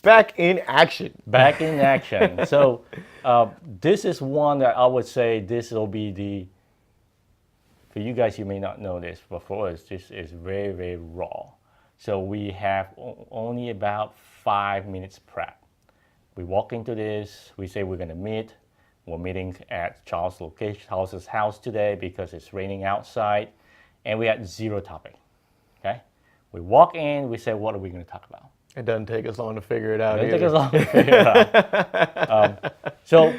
Back in action. Back in action. So this is one that I would say this will be the, for you guys, you may not know this, but for us, this is very, very raw. So we have only about 5 minutes prep. We walk into this, we say we're going to meet. We're meeting at Charles's house today because it's raining outside, and we had zero topic. Okay, we walk in, we say, what are we going to talk about? It doesn't take us long to figure it out. It doesn't take us long to figure it out. So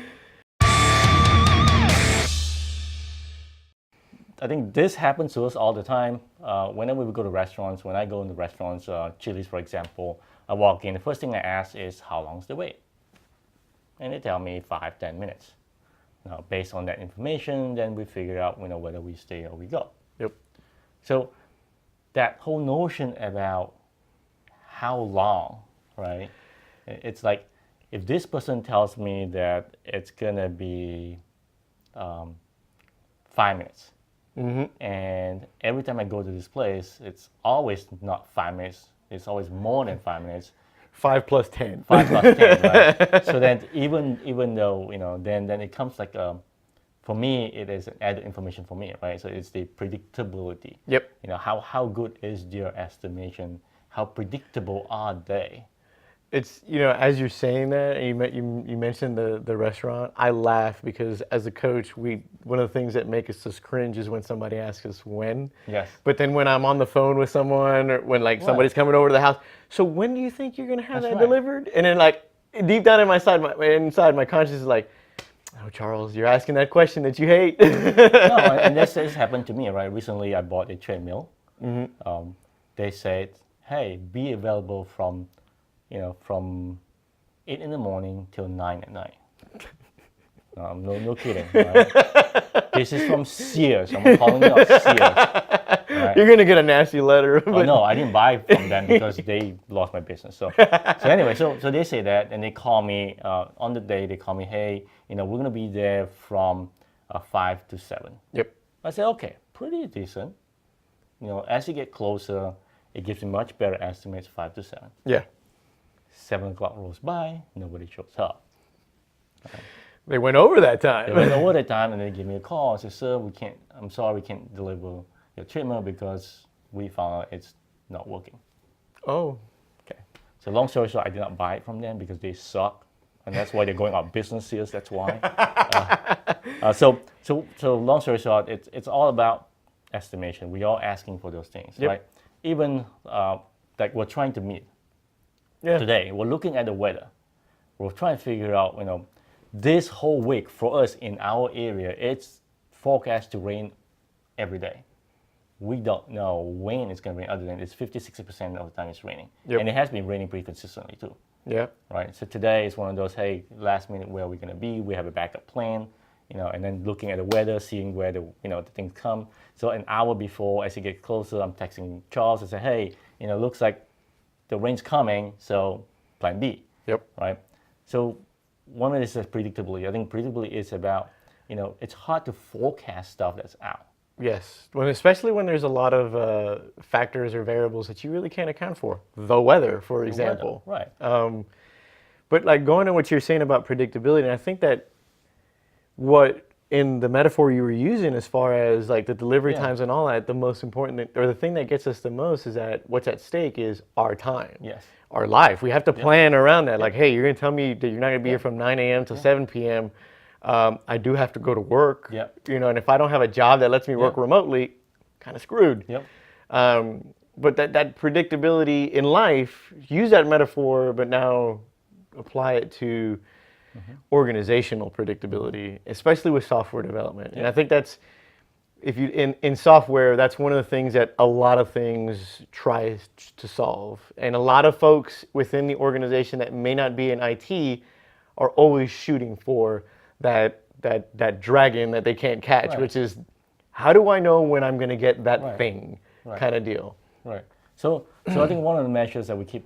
I think this happens to us all the time. Whenever we go to restaurants, when I go into restaurants, Chili's for example, I walk in, the first thing I ask is, how long's the wait? And they tell me 5-10 minutes. Now, based on that information, then we figure out whether we stay or we go. Yep. So that whole notion about how long, right? It's like if this person tells me that it's gonna be 5 minutes, and every time I go to this place, it's always not 5 minutes. It's always more than 5 minutes. 5 plus 10. 5 plus 10, right? So then even though, then it comes like, for me, it is added information for me, right? So it's the predictability. Yep. How good is their estimation? How predictable are they? It's, as you're saying that, and you mentioned the restaurant, I laugh because as a coach, one of the things that make us just cringe is when somebody asks us when. Yes. But then when I'm on the phone with someone, or when somebody's coming over to the house, so when do you think you're gonna have that delivered? And then deep down inside my conscience is like, oh, Charles, you're asking that question that you hate. No, and this has happened to me, right? Recently, I bought a treadmill. They said, hey, be available from 8 in the morning till 9 at night. No kidding. Right? This is from Sears. I'm calling it up Sears. Right? You're gonna get a nasty letter. Oh, no, I didn't buy from them because they lost my business. So anyway, so they say that, and they call me on the day. They call me, hey, we're gonna be there from 5 to 7. Yep. I said, okay, pretty decent. As you get closer, it gives me much better estimates. 5 to 7. Yeah. 7 o'clock rolls by, nobody shows up. They went over that time. They went over that time, and they give me a call and say, sir, I'm sorry, we can't deliver your treatment because we found out it's not working. Oh. Okay. So long story short, I did not buy it from them because they suck, and that's why they're going out of business here. That's why. So long story short, it's all about estimation. We are asking for those things, right? Even like we're trying to meet. Yeah. Today, we're looking at the weather. We're trying to figure out, this whole week for us in our area, it's forecast to rain every day. We don't know when it's going to rain, other than it's 50-60% of the time it's raining. Yep. And it has been raining pretty consistently too. Yeah. Right. So today is one of those, hey, last minute, where are we going to be? We have a backup plan, and then looking at the weather, seeing where the things come. So an hour before, as it gets closer, I'm texting Charles and say, hey, looks like the rain's coming, so plan B. Yep. Right? So one of this is predictability. I think predictability is about, it's hard to forecast stuff that's out. Yes, especially when there's a lot of factors or variables that you really can't account for. The weather, for example. Right. But going to what you're saying about predictability, and I think that in the metaphor you were using as far as the delivery times and all that, the most important or the thing that gets us the most is that what's at stake is our time. Yes. Our life. We have to plan around that. Like, hey, you're going to tell me that you're not going to be here from 9 a.m. to 7 p.m. I do have to go to work. Yep. And if I don't have a job that lets me work remotely, kind of screwed. Yep. But that predictability in life, use that metaphor, but now apply it to organizational predictability, especially with software development. And I think that's, if you in software, that's one of the things that a lot of things try to solve. And a lot of folks within the organization that may not be in IT are always shooting for that dragon that they can't catch, which is, how do I know when I'm going to get that thing kind of deal? Right. So I think one of the measures that we keep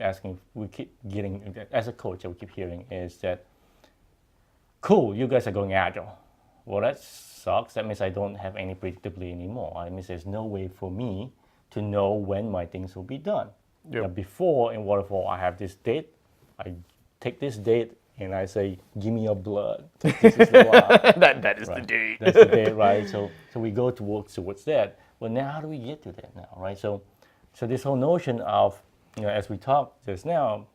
getting as a coach, that we keep hearing is that, cool, you guys are going agile. Well, that sucks. That means I don't have any predictability anymore. It means there's no way for me to know when my things will be done. Yep. Before in waterfall, I have this date. I take this date and I say, give me your blood. This is the one. that is the Right. date. That's the date, right? So we go towards that. Well, now how do we get to that now, right? So this whole notion of, as we talked just now,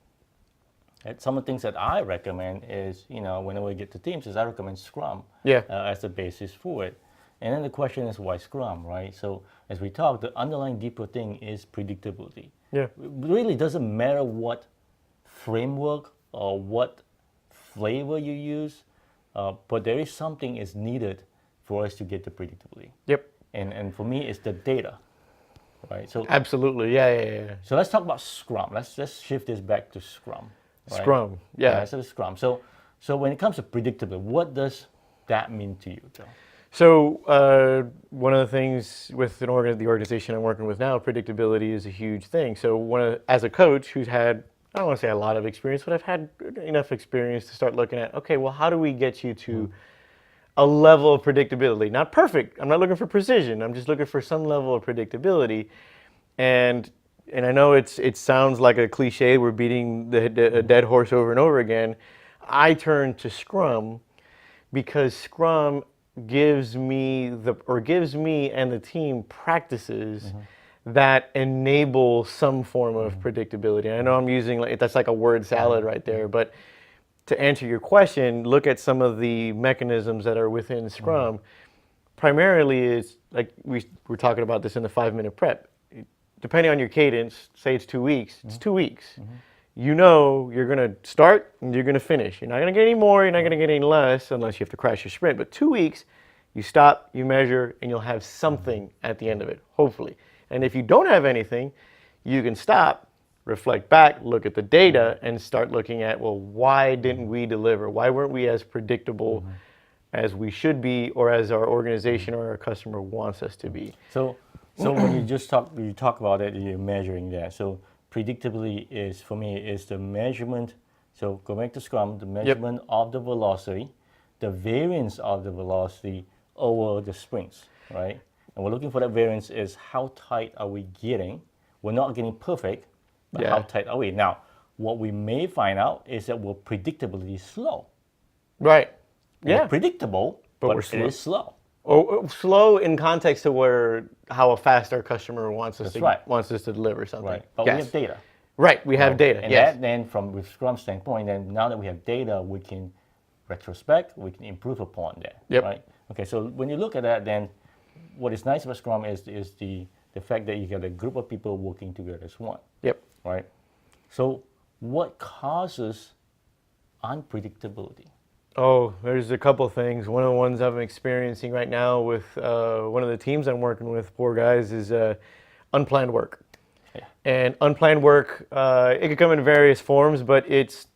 some of the things that I recommend is, whenever we get to teams, is I recommend Scrum Yeah. As the basis for it. And then the question is, why Scrum, right? So as we talk, the underlying deeper thing is predictability. Yeah. It really doesn't matter what framework or what flavor you use, but there is something is needed for us to get to predictability. Yep. And for me, it's the data, right? So Absolutely. Yeah. so let's talk about Scrum. Let's shift this back to Scrum. Right? Scrum. Yeah. So Scrum. So when it comes to predictability, what does that mean to you, Joe? So one of the things with the organization I'm working with now, predictability is a huge thing. So as a coach who's had, I don't want to say a lot of experience, but I've had enough experience to start looking at, okay, well, how do we get you to a level of predictability? Not perfect. I'm not looking for precision. I'm just looking for some level of predictability. And I know it sounds like a cliche. We're beating a dead horse over and over again. I turn to Scrum because Scrum gives me and the team practices that enable some form of predictability. And I know I'm using that's like a word salad right there, but to answer your question, look at some of the mechanisms that are within Scrum. Primarily, is like we were talking about this in the 5-minute prep. Depending on your cadence, say it's 2 weeks, it's 2 weeks. You know you're going to start and you're going to finish. You're not going to get any more, you're not going to get any less unless you have to crash your sprint. But 2 weeks, you stop, you measure, and you'll have something at the end of it, hopefully. And if you don't have anything, you can stop, reflect back, look at the data, and start looking at, well, why didn't we deliver? Why weren't we as predictable as we should be, or as our organization or our customer wants us to be? So when you talk about it, you're measuring that. So predictability is, for me, is the measurement. So go back to Scrum, the measurement of the velocity, the variance of the velocity over the sprints, right? And we're looking for that variance is how tight are we getting? We're not getting perfect, but how tight are we? Now, what we may find out is that we're predictably slow. Right. We're predictable, but we're slow. It is slow. Or slow in context to how fast our customer wants us wants us to deliver something. Right. But we have data. Right, we have data. And that then, with Scrum standpoint, then now that we have data, we can retrospect, we can improve upon that. Yep. Right. Okay. So when you look at that, then what is nice about Scrum is the fact that you get a group of people working together as one. Yep. Right. So what causes unpredictability? Oh, there's a couple things. One of the ones I'm experiencing right now with one of the teams I'm working with, poor guys, is unplanned work. Yeah. And unplanned work, it could come in various forms, but it's,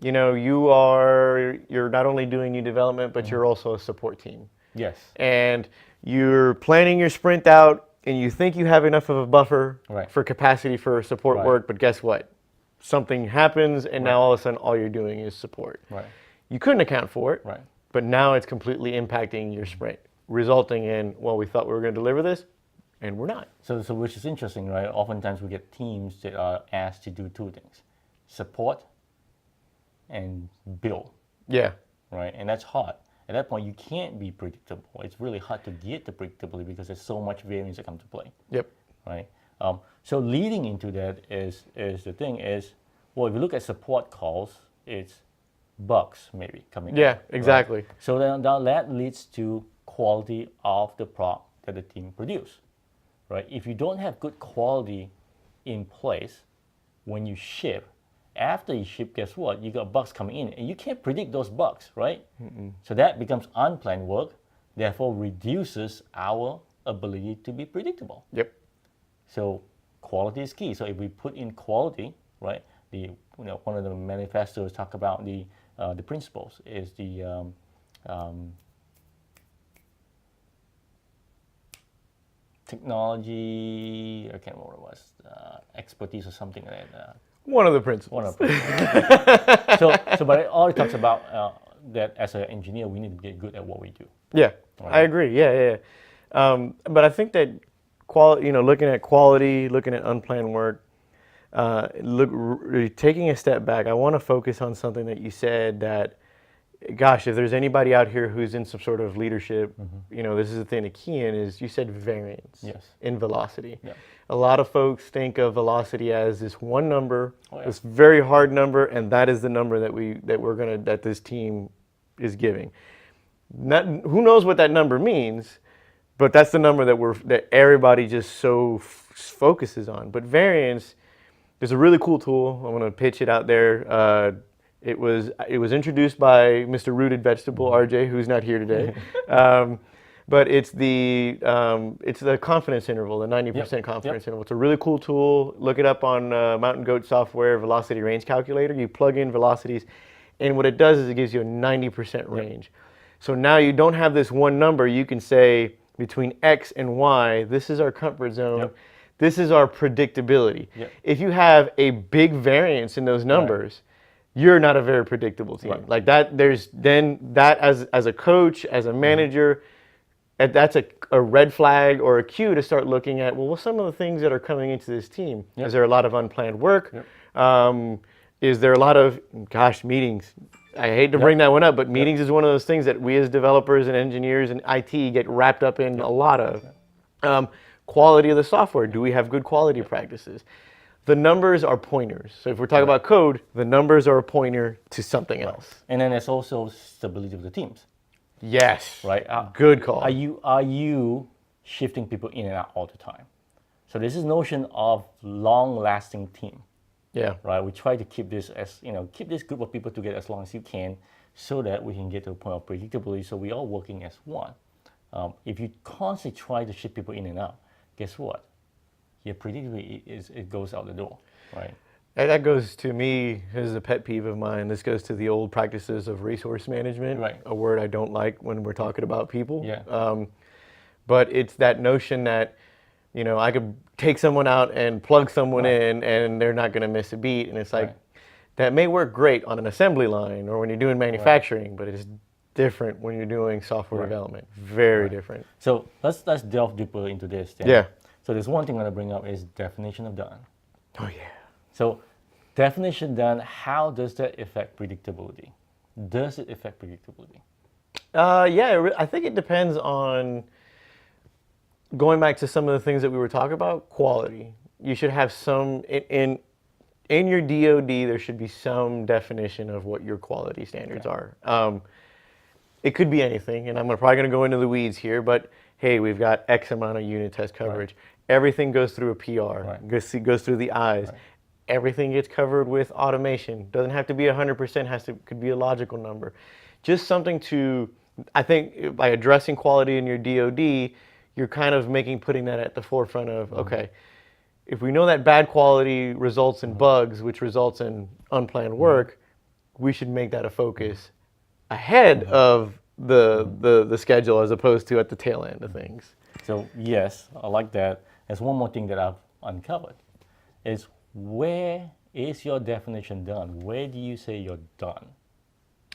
you're not only doing new development, but you're also a support team. Yes. And you're planning your sprint out, and you think you have enough of a buffer for capacity for support work, but guess what? Something happens, and now all of a sudden all you're doing is support. Right. You couldn't account for it, Right. but now it's completely impacting your sprint, resulting in, well, we thought we were going to deliver this, and we're not. So which is interesting, right? Oftentimes we get teams that are asked to do two things: support and build. Yeah. Right, and that's hard. At that point, you can't be predictable. It's really hard to get the predictability because there's so much variance that comes to play. Yep. Right. So leading into that is the thing is, well, if you look at support calls, it's bugs maybe coming. Yeah, exactly. Right? So then that leads to quality of the product that the team produce. Right. If you don't have good quality in place when you ship, after you ship, guess what? You got bugs coming in, and you can't predict those bugs, right? So that becomes unplanned work, therefore reduces our ability to be predictable. Yep. So quality is key. So if we put in quality, right? One of the manifestos talk about the principles is the technology. I can't remember what it was. Expertise or something like that. One of the principles. One of the principles. But it all talks about that as an engineer, we need to get good at what we do. Yeah, right? I agree. Yeah. But I think that looking at quality, looking at unplanned work, Taking a step back, I want to focus on something that you said that, gosh, if there's anybody out here who's in some sort of leadership, this is the thing to key in is you said variance in velocity. Yeah. A lot of folks think of velocity as this one number, Oh, yeah. this very hard number, and that is the number that this team is giving. Who knows what that number means, but that's the number that everybody just so focuses on. But variance, there's a really cool tool. I want to pitch it out there. It was introduced by Mr. Rooted Vegetable, RJ, who's not here today. But it's the confidence interval, the 90% confidence interval. It's a really cool tool. Look it up on Mountain Goat software, velocity range calculator. You plug in velocities, and what it does is it gives you a 90% range. So now you don't have this one number. You can say between X and Y, this is our comfort zone. This is our predictability. If you have a big variance in those numbers, you're not a very predictable team. Like that, there's then that as a coach, as a manager, that's a red flag or a cue to start looking at, well, what's some of the things that are coming into this team? Is there a lot of unplanned work? Is there a lot of, meetings? I hate to bring that one up, but meetings is one of those things that we as developers and engineers and IT get wrapped up in a lot of. Quality of the software. Do we have good quality practices? The numbers are pointers. So if we're talking about code, the numbers are a pointer to something else. And then there's also stability of the teams. Yes. Right. Good call. Are you shifting people in and out all the time? So this is notion of long-lasting team. Yeah. Right. We try to keep this keep this group of people together as long as you can, so that we can get to a point of predictability. So we all working as one. If you constantly try to shift people in and out, guess what? Your predictability it goes out the door. Right. And that goes to me, this is a pet peeve of mine. This goes to the old practices of resource management, a word I don't like when we're talking about people. But it's that notion that, I could take someone out and plug someone in and they're not going to miss a beat. And it's like, that may work great on an assembly line or when you're doing manufacturing, but it's different when you're doing software development. Very different. So let's delve deeper into this then. Yeah. So there's one thing I'm going to bring up is definition of done. Oh, yeah. So definition done, how does that affect predictability? Does it affect predictability? I think it depends on, going back to some of the things that we were talking about, quality. You should have some, in your DoD, there should be some definition of what your quality standards are. It could be anything, and I'm probably going to go into the weeds here, but hey, we've got X amount of unit test coverage. Everything goes through a PR, goes through the eyes. Everything gets covered with automation. Doesn't have to be 100%, could be a logical number. Just something to, I think by addressing quality in your DoD, you're kind of putting that at the forefront of, okay, if we know that bad quality results in bugs, which results in unplanned work, we should make that a focus ahead of the schedule as opposed to at the tail end of things. So yes, I like that. There's one more thing that I've uncovered is, where is your definition done? Where do you say you're done?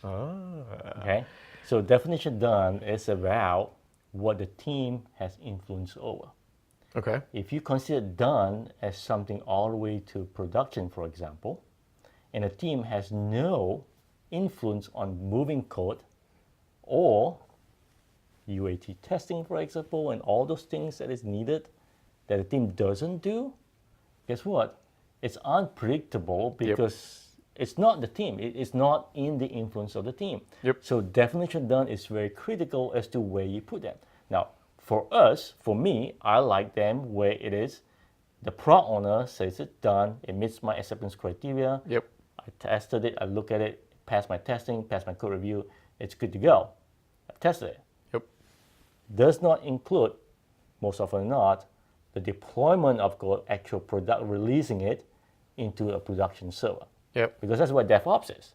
Okay, so definition done is about what the team has influence over. Okay. If you consider done as something all the way to production, for example, and a team has no influence on moving code or UAT testing, for example, and all those things that is needed that the team doesn't do, guess what? It's unpredictable because it's not the team. It's not in the influence of the team. So definition done is very critical as to where you put them. Now, for me, I like them where it is the product owner says it's done, it meets my acceptance criteria. I tested it, I look at it, passed my testing, passed my code review, it's good to go. I've tested it. Does not include, most often not, the deployment of code, actual product, releasing it into a production server. Because that's what DevOps is.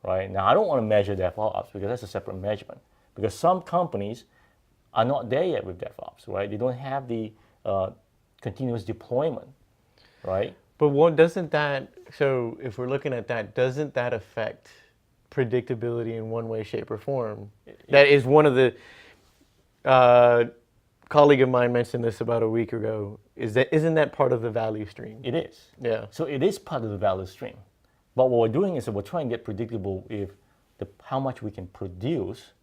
Right? Now, I don't want to measure DevOps because that's a separate measurement. Because some companies are not there yet with DevOps, right? They don't have the continuous deployment, right? But so if we're looking at that, doesn't that affect predictability in one way, shape, or form? That is one of the, colleague of mine mentioned this about a week ago. isn't that part of the value stream? It is. Yeah. So it is part of the value stream. But what we're doing is that we're trying to get predictable with how much we can produce,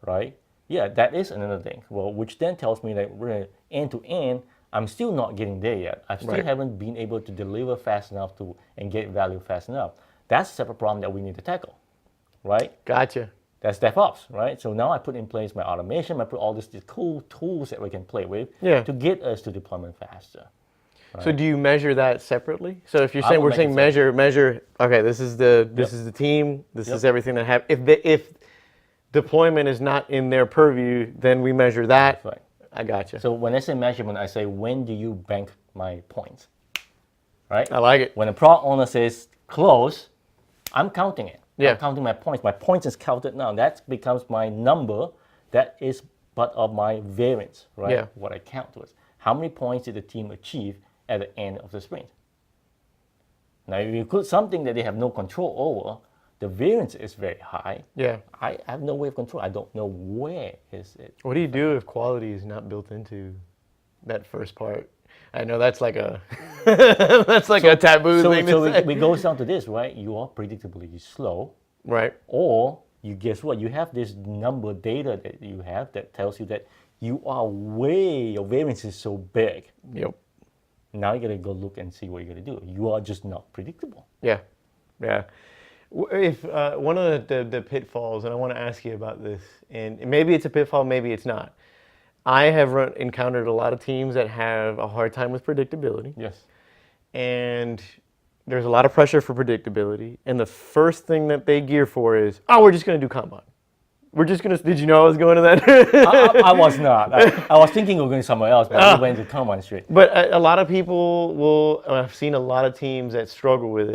right? Yeah, that is another thing. Well, which then tells me that we're end to end, I'm still not getting there yet. I still haven't been able to deliver fast enough and get value fast enough. That's a separate problem that we need to tackle, right? Gotcha. That's DevOps, right? So now I put in place my automation, I put all these cool tools that we can play with to get us to deployment faster. Right? So do you measure that separately? So if you're saying would measure, okay, this is the team, this is everything that happens. If deployment is not in their purview, then we measure that. That's right. I gotcha. So when I say measurement, I say, when do you bank my points? Right? I like it. When a product owner says close, I'm counting it. Yeah. I'm counting my points. My points is counted now. That becomes my number. That is part of my variance, right? Yeah. What I count towards. How many points did the team achieve at the end of the sprint? Now, if you put something that they have no control over, the variance is very high. Yeah. I have no way of control. I don't know where is it. What do you do if quality is not built into that first part? I know that's like a a taboo thing to say. So it goes down to this, right? Your predictability is slow, Right. or you guess what? You have this number data that you have that tells you that your variance is so big. Yep. Now you gotta go look and see what you're gonna do. You are just not predictable. Yeah. Yeah. If one of the pitfalls, and I want to ask you about this, and maybe it's a pitfall, maybe it's not. I have encountered a lot of teams that have a hard time with predictability. Yes. And there's a lot of pressure for predictability. And the first thing that they gear for is, oh, we're just going to do Kanban. We're just going to, did you know I was going to that? I was not. I was thinking of going somewhere else, but we went to Kanban straight. But a lot of people will, I've seen a lot of teams that struggle with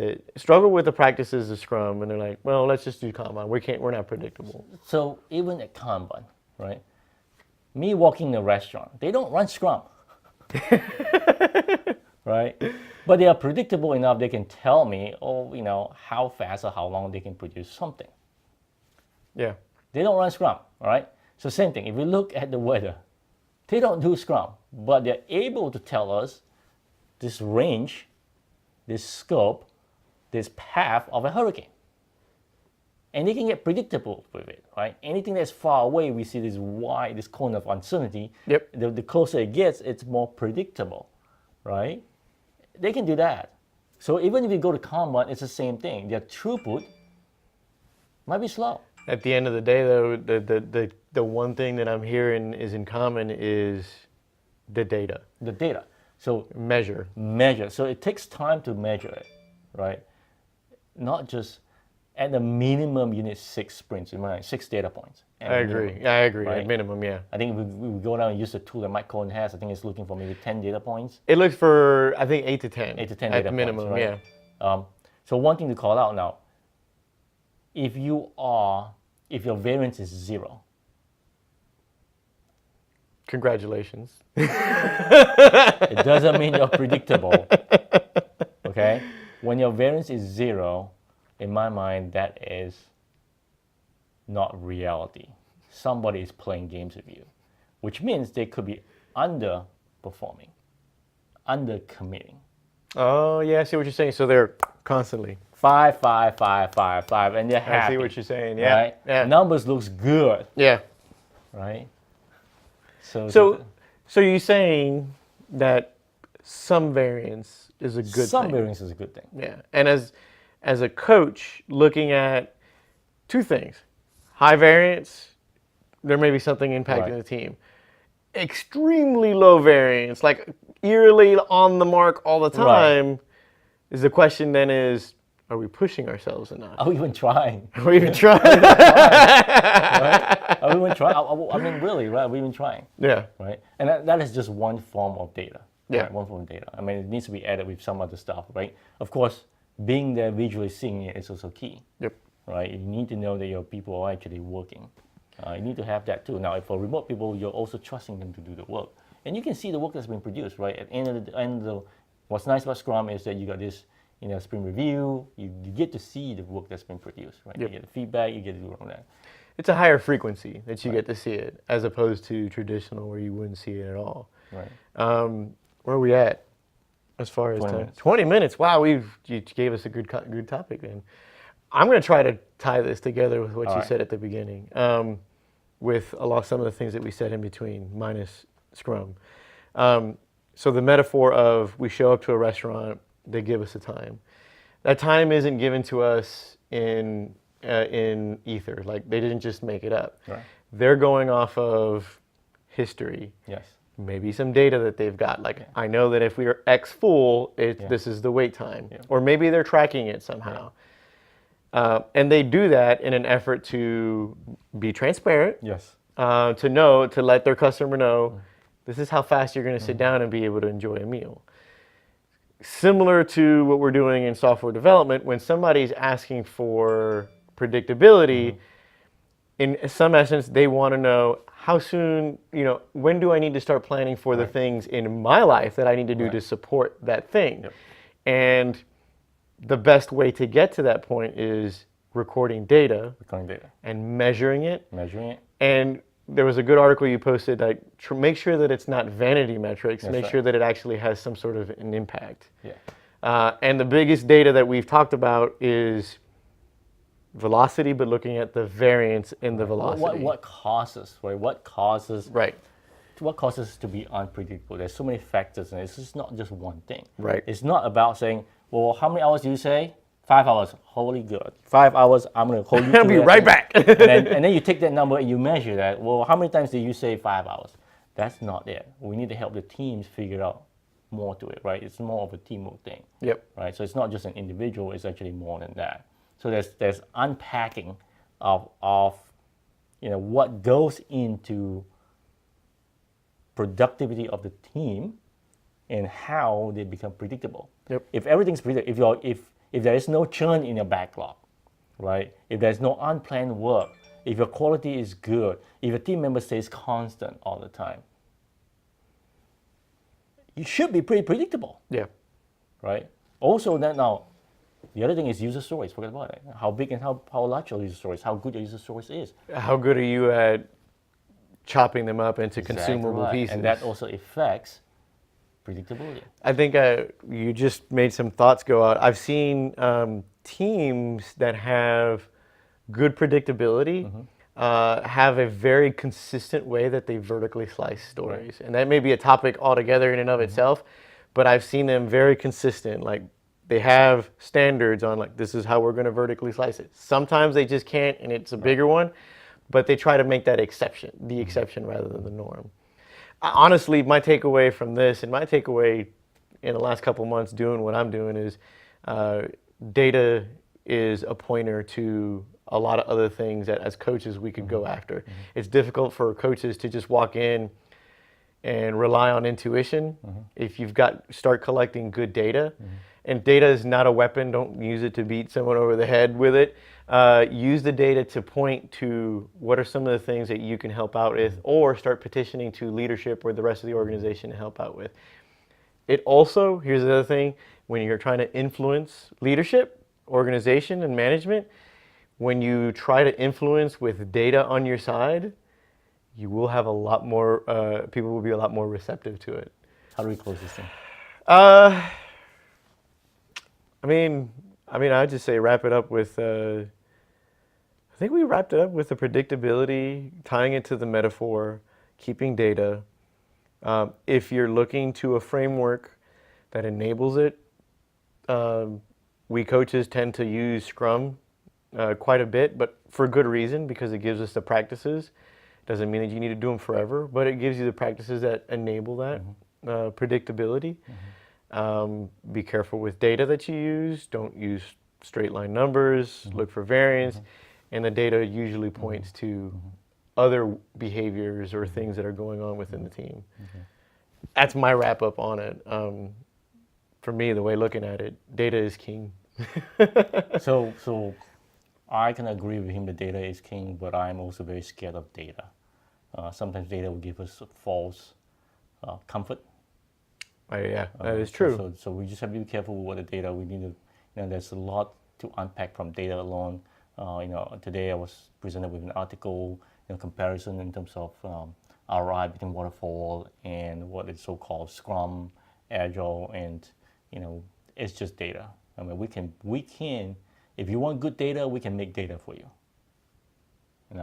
the practices of Scrum, and they're like, well, let's just do Kanban. We're not predictable. So even at Kanban, right? Me walking in a restaurant, they don't run Scrum. Right? But they are predictable enough, they can tell me, how fast or how long they can produce something. Yeah. They don't run Scrum, all right? So same thing, if we look at the weather, they don't do Scrum, but they're able to tell us this range, this scope, this path of a hurricane. And they can get predictable with it, right? Anything that's far away, we see this cone of uncertainty. Yep. The closer it gets, it's more predictable, right? They can do that. So even if you go to Kanban, it's the same thing. Their throughput might be slow. At the end of the day, though, the one thing that I'm hearing is in common is the data. The data. So Measure. So it takes time to measure it, right? Not just at the minimum, you need 6 sprints, 6 data points. I agree. Right? At minimum, yeah. I think if we go down and use the tool that Mike Cohen has, I think it's looking for maybe 10 data points. It looks for, I think, 8 to 10. 8 to 10 at data minimum, points, right? yeah. So one thing to call out now, if your variance is 0, Congratulations. it doesn't mean you're predictable. Okay? When your variance is 0, in my mind, that is not reality. Somebody is playing games with you, which means they could be underperforming, undercommitting. Oh, yeah, I see what you're saying. So they're constantly. 5, 5, 5, 5, 5, and they're happy. I see what you're saying, yeah. Right? Yeah. Numbers looks good, Yeah. right? So you're saying that some variance is a good thing. some variance is a good thing. Yeah. And as a coach, looking at 2 things. High variance, there may be something impacting the team. Extremely low variance, like eerily on the mark all the time, is the question then is, are we pushing ourselves enough? Are we even trying? Are we even trying? Right? Are we even trying? I mean, really, right? Are we even trying? Yeah. Right? And that is just one form of data. Yeah. Right? One form of data. I mean, it needs to be added with some other stuff, right? Of course, being there visually seeing it is also key. Yep. Right? You need to know that your people are actually working. You need to have that too. Now, for remote people, you're also trusting them to do the work. And you can see the work that's been produced, right? At the end of the what's nice about Scrum is that you got this, sprint review. You get to see the work that's been produced, right? Yep. You get the feedback, you get to do all that. It's a higher frequency that you get to see it, as opposed to traditional where you wouldn't see it at all. Right. Where are we at as far as 20 time? minutes. 20 minutes. Wow, you gave us a good topic, man. I'm going to try to tie this together with what All you right. said at the beginning, with some of the things that we said in between, minus Scrum. So the metaphor of we show up to a restaurant, they give us a time. That time isn't given to us in ether. Like they didn't just make it up. Right. They're going off of history. Yes. Maybe some data that they've got. Like I know that if we are X full, this is the wait time. Yeah. Or maybe they're tracking it somehow. And they do that in an effort to be transparent, Yes. to let their customer know this is how fast you're going to sit down and be able to enjoy a meal. Similar to what we're doing in software development, when somebody's asking for predictability, in some essence, they want to know how soon, when do I need to start planning for the things in my life that I need to do to support that thing? Yep. And the best way to get to that point is recording data Recording data. and measuring it. Measuring it. And there was a good article you posted, like make sure that it's not vanity metrics, That's make right. sure that it actually has some sort of an impact. Yeah. And the biggest data that we've talked about is velocity, but looking at the variance in the velocity. What causes, right? What causes Right. to be unpredictable? There's so many factors, and it's just not just one thing. Right. It's not about saying, well, how many hours do you say? 5 hours. Holy good. 5 hours, I'm going to hold you to I'll be that right thing. back. and then you take that number and you measure that. Well, how many times did you say 5 hours? That's not it. We need to help the teams figure out more to it, right? It's more of a teamwork thing. Yep. Right? So it's not just an individual, it's actually more than that. So there's unpacking of what goes into productivity of the team and how they become predictable. Yep. If everything's predictable, if there is no churn in your backlog, right? If there's no unplanned work, if your quality is good, if your team member stays constant all the time, you should be pretty predictable, Yeah. right? Also, now, the other thing is user stories. Forget about it. How big and how large your user stories, how good your user stories is. How good are you at chopping them up into consumable Right. pieces? And that also affects predictability. I think you just made some thoughts go out. I've seen teams that have good predictability have a very consistent way that they vertically slice stories. And that may be a topic altogether in and of itself, but I've seen them very consistent. Like they have standards on like, this is how we're going to vertically slice it. Sometimes they just can't and it's a bigger one, but they try to make that exception, the exception rather than the norm. Honestly, my takeaway from this and my takeaway in the last couple months doing what I'm doing is data is a pointer to a lot of other things that as coaches we could go after. It's difficult for coaches to just walk in and rely on intuition. If you've start collecting good data, and data is not a weapon, don't use it to beat someone over the head with it. Use the data to point to what are some of the things that you can help out with, or start petitioning to leadership or the rest of the organization to help out with. It also, here's the other thing, when you're trying to influence leadership, organization, and management, when you try to influence with data on your side, you will have a lot more, people will be a lot more receptive to it. How do we close this thing? I'd just say wrap it up with, I think we wrapped it up with the predictability, tying it to the metaphor, keeping data. If you're looking to a framework that enables it, we coaches tend to use Scrum quite a bit, but for good reason, because it gives us the practices. Doesn't mean that you need to do them forever, but it gives you the practices that enable that predictability. Be careful with data that you use. Don't use straight line numbers. Look for variance. And the data usually points to other behaviors or things that are going on within the team. That's my wrap up on it. For me, the way looking at it, data is king. So I can agree with him that data is king, but I'm also very scared of data. Sometimes data will give us false comfort. Yeah, that is true. So we just have to be careful with what the data we need to. There's a lot to unpack from data alone. Today I was presented with an article, comparison in terms of ROI between waterfall and what is so-called Scrum, agile, and it's just data. I mean, we can if you want good data, we can make data for you.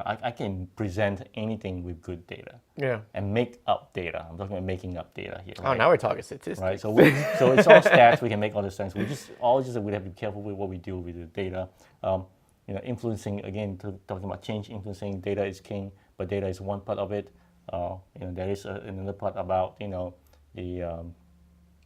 I can present anything with good data. Yeah. And make up data. I'm talking about making up data here. Oh, now we're talking statistics. Right. So it's all stats. We can make all these things. We have to be careful with what we do with the data. Influencing again. Talking about change, influencing data is king, but data is one part of it. There is another part about the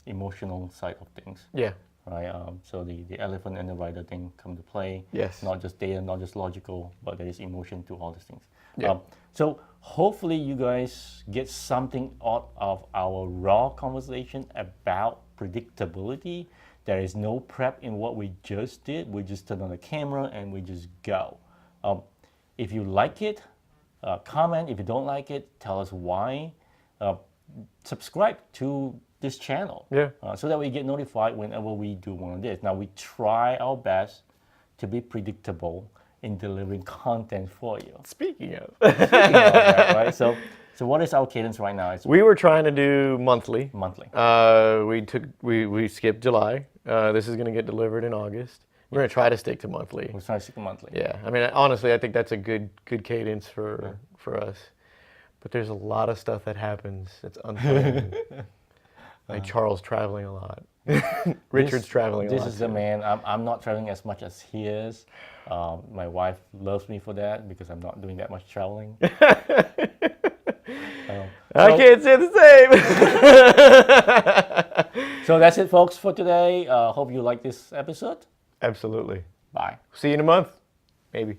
emotional side of things. Yeah. Right. So the elephant and the rider thing come to play. Yes. Not just data, not just logical, but there is emotion to all these things. Yeah. So hopefully you guys get something out of our raw conversation about predictability. There is no prep in what we just did. We just turn on the camera and we just go. If you like it, comment. If you don't like it, tell us why. Subscribe to this channel, so that we get notified whenever we do one of this. Now we try our best to be predictable in delivering content for you. Speaking of that, right? So what is our cadence right now? We were trying to do monthly. Monthly. We skipped July. This is going to get delivered in August. We're going to try to stick to monthly. We're trying to stick to monthly. Yeah. I mean, honestly, I think that's a good cadence for us. But there's a lot of stuff that happens that's unplanned. Like Charles traveling a lot. Richard's traveling a lot. This is the man. I'm not traveling as much as he is. My wife loves me for that because I'm not doing that much traveling. I can't say the same. So that's it, folks, for today. Hope you like this episode. Absolutely. Bye. See you in a month. Maybe.